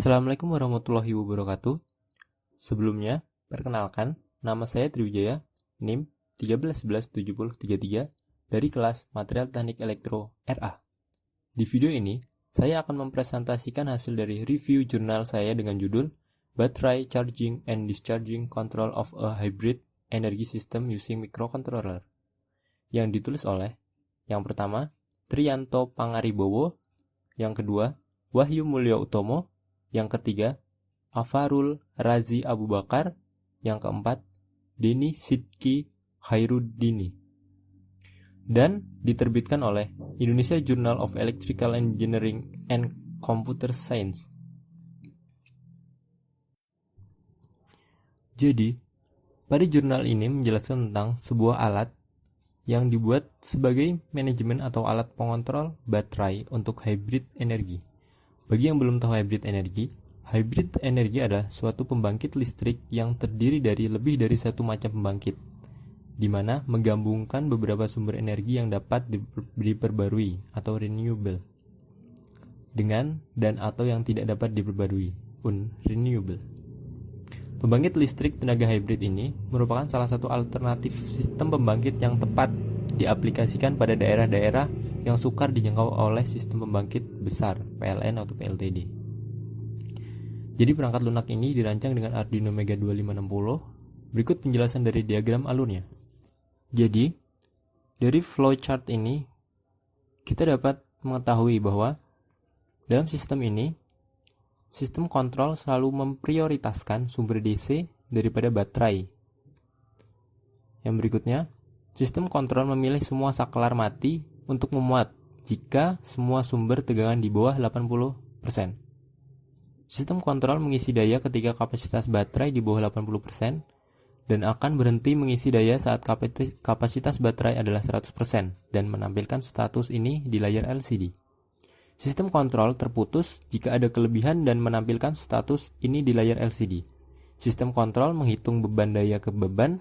Assalamualaikum warahmatullahi wabarakatuh. Sebelumnya, perkenalkan, nama saya Triwijaya, NIM 13117033 dari kelas Material Teknik Elektro RA. Di video ini, saya akan mempresentasikan hasil dari review jurnal saya dengan judul Battery Charging and Discharging Control of a Hybrid Energy System Using Microcontroller, yang ditulis oleh yang pertama, Triyanto Pangaribowo, yang kedua, Wahyu Mulyo Utomo, yang ketiga, Afarul Razi Abu Bakar, yang keempat, Deni Sidki Khairuddini, dan diterbitkan oleh Indonesia Journal of Electrical Engineering and Computer Science. Jadi, pada jurnal ini menjelaskan tentang sebuah alat yang dibuat sebagai manajemen atau alat pengontrol baterai untuk hybrid energi. Bagi yang belum tahu hybrid energi adalah suatu pembangkit listrik yang terdiri dari lebih dari satu macam pembangkit, di mana menggabungkan beberapa sumber energi yang dapat diperbarui atau renewable dengan dan atau yang tidak dapat diperbarui, unrenewable. Pembangkit listrik tenaga hybrid ini merupakan salah satu alternatif sistem pembangkit yang tepat diaplikasikan pada daerah-daerah yang sukar dijangkau oleh sistem pembangkit besar PLN atau PLTD. Jadi perangkat lunak ini dirancang dengan Arduino Mega 2560. Berikut penjelasan dari diagram alurnya. Jadi, dari flowchart ini kita dapat mengetahui bahwa dalam sistem ini, sistem kontrol selalu memprioritaskan sumber DC daripada baterai. Yang berikutnya, sistem kontrol memilih semua saklar mati untuk memuat jika semua sumber tegangan di bawah 80%. Sistem kontrol mengisi daya ketika kapasitas baterai di bawah 80% dan akan berhenti mengisi daya saat kapasitas baterai adalah 100% dan menampilkan status ini di layar LCD. Sistem kontrol terputus jika ada kelebihan dan menampilkan status ini di layar LCD. Sistem kontrol menghitung beban daya ke beban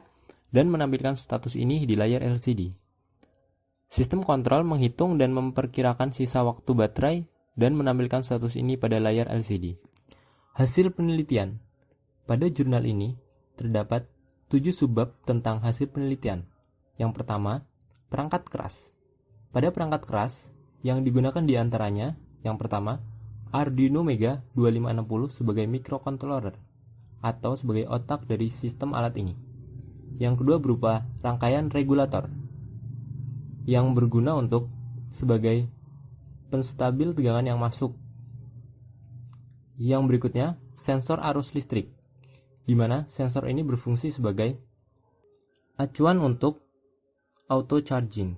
dan menampilkan status ini di layar LCD. Sistem kontrol menghitung dan memperkirakan sisa waktu baterai dan menampilkan status ini pada layar LCD. Hasil penelitian. Pada jurnal ini terdapat 7 subbab tentang hasil penelitian. Yang pertama, perangkat keras. Pada perangkat keras, yang digunakan di antaranya, yang pertama, Arduino Mega 2560 sebagai microcontroller atau sebagai otak dari sistem alat ini. Yang kedua berupa rangkaian regulator yang berguna untuk sebagai penstabil tegangan yang masuk. Yang berikutnya, sensor arus listrik, di mana sensor ini berfungsi sebagai acuan untuk auto charging.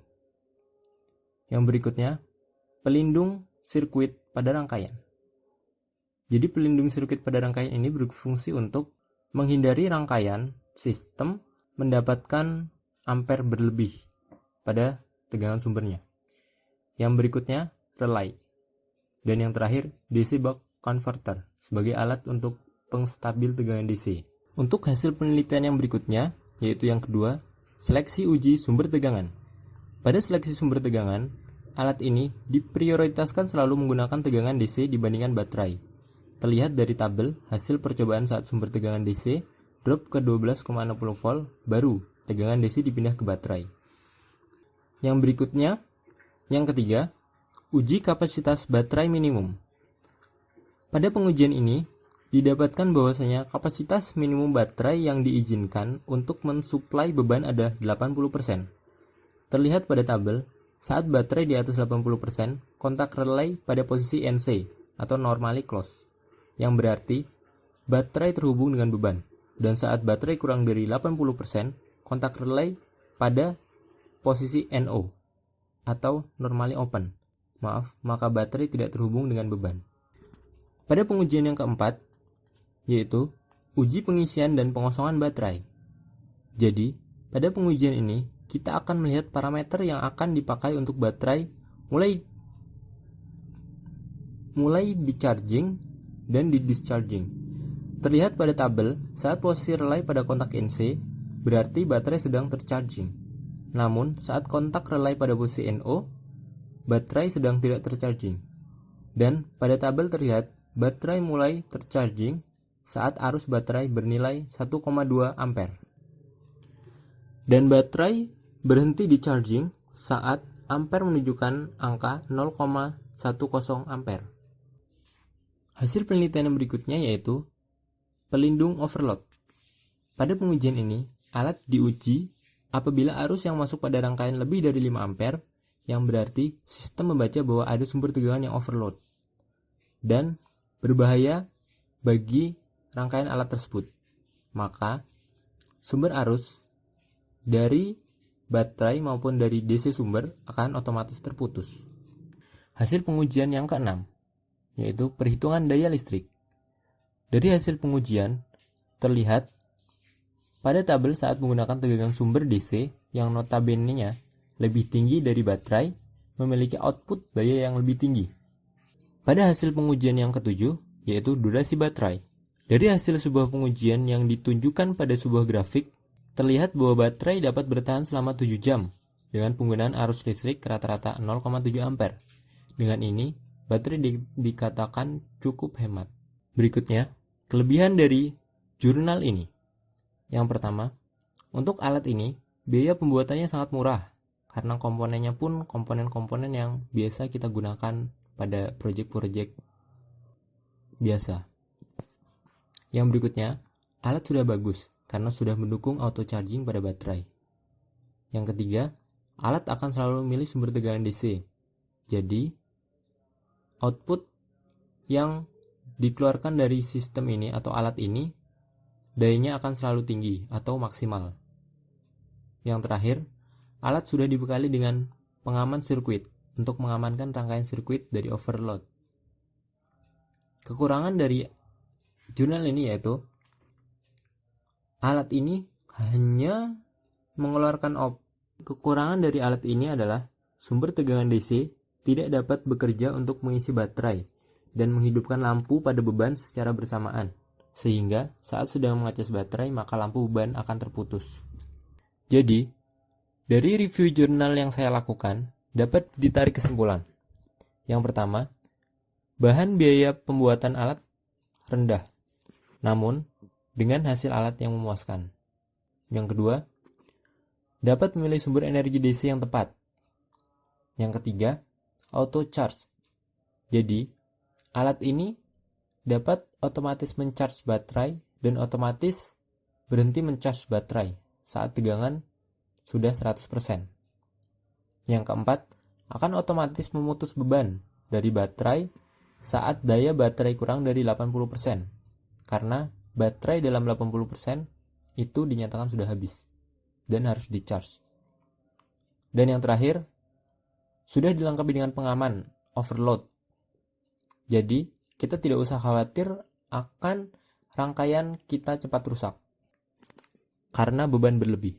Yang berikutnya, pelindung sirkuit pada rangkaian. Jadi pelindung sirkuit pada rangkaian ini berfungsi untuk menghindari rangkaian sistem mendapatkan ampere berlebih pada tegangan sumbernya. Yang berikutnya, relay. Dan yang terakhir, DC buck converter sebagai alat untuk pengstabil tegangan DC. Untuk hasil penelitian yang berikutnya, yaitu yang kedua, seleksi uji sumber tegangan. Pada seleksi sumber tegangan, alat ini diprioritaskan selalu menggunakan tegangan DC dibandingkan baterai. Terlihat dari tabel hasil percobaan saat sumber tegangan DC drop ke 12,60 volt, baru tegangan DC dipindah ke baterai. Yang berikutnya, yang ketiga, uji kapasitas baterai minimum. Pada pengujian ini, didapatkan bahwasanya kapasitas minimum baterai yang diizinkan untuk mensuplai beban adalah 80%. Terlihat pada tabel, saat baterai di atas 80%, kontak relay pada posisi NC atau normally close, yang berarti baterai terhubung dengan beban. Dan saat baterai kurang dari 80%, kontak relay pada posisi NO atau normally open. Maka baterai tidak terhubung dengan beban. Pada pengujian yang keempat, yaitu uji pengisian dan pengosongan baterai. Jadi, pada pengujian ini, kita akan melihat parameter yang akan dipakai untuk baterai mulai di-charging dan di-discharging. Terlihat pada tabel, saat posisi relay pada kontak NC, berarti baterai sedang tercharging. Namun, saat kontak relay pada posisi NO, baterai sedang tidak tercharging. Dan pada tabel terlihat baterai mulai tercharging saat arus baterai bernilai 1,2 ampere. Dan baterai berhenti di charging saat ampere menunjukkan angka 0,10 ampere. Hasil penelitian yang berikutnya yaitu pelindung overload. Pada pengujian ini, alat diuji apabila arus yang masuk pada rangkaian lebih dari 5 ampere, yang berarti sistem membaca bahwa ada sumber tegangan yang overload dan berbahaya bagi rangkaian alat tersebut. Maka, sumber arus dari baterai maupun dari DC sumber akan otomatis terputus. Hasil pengujian yang keenam, yaitu perhitungan daya listrik. Dari hasil pengujian, terlihat pada tabel saat menggunakan tegangan sumber DC yang notabene-nya lebih tinggi dari baterai, memiliki output daya yang lebih tinggi. Pada hasil pengujian yang ketujuh, yaitu durasi baterai. Dari hasil sebuah pengujian yang ditunjukkan pada sebuah grafik, terlihat bahwa baterai dapat bertahan selama 7 jam dengan penggunaan arus listrik rata-rata 0,7 ampere. Dengan ini, baterai dikatakan cukup hemat. Berikutnya, kelebihan dari jurnal ini. Yang pertama, untuk alat ini, biaya pembuatannya sangat murah karena komponennya pun komponen-komponen yang biasa kita gunakan pada proyek-proyek biasa. Yang berikutnya, alat sudah bagus karena sudah mendukung auto charging pada baterai. Yang ketiga, alat akan selalu memilih sumber tegangan DC. Jadi, output yang dikeluarkan dari sistem ini atau alat ini, dayanya akan selalu tinggi atau maksimal. Yang terakhir, alat sudah dibekali dengan pengaman sirkuit untuk mengamankan rangkaian sirkuit dari overload. Kekurangan dari jurnal ini yaitu alat ini hanya mengeluarkan kekurangan dari alat ini adalah sumber tegangan DC tidak dapat bekerja untuk mengisi baterai dan menghidupkan lampu pada beban secara bersamaan, sehingga saat sedang mengecas baterai maka lampu beban akan terputus. Jadi, dari review jurnal yang saya lakukan dapat ditarik kesimpulan. Yang pertama, bahan biaya pembuatan alat rendah, namun dengan hasil alat yang memuaskan. Yang kedua, dapat memilih sumber energi DC yang tepat. Yang ketiga, auto charge. Jadi, alat ini dapat otomatis mencharge baterai dan otomatis berhenti mencharge baterai saat tegangan sudah 100%. Yang keempat, akan otomatis memutus beban dari baterai saat daya baterai kurang dari 80%. Karena baterai dalam 80% itu dinyatakan sudah habis dan harus di-charge. Dan yang terakhir, sudah dilengkapi dengan pengaman overload. Jadi, kita tidak usah khawatir akan rangkaian kita cepat rusak karena beban berlebih.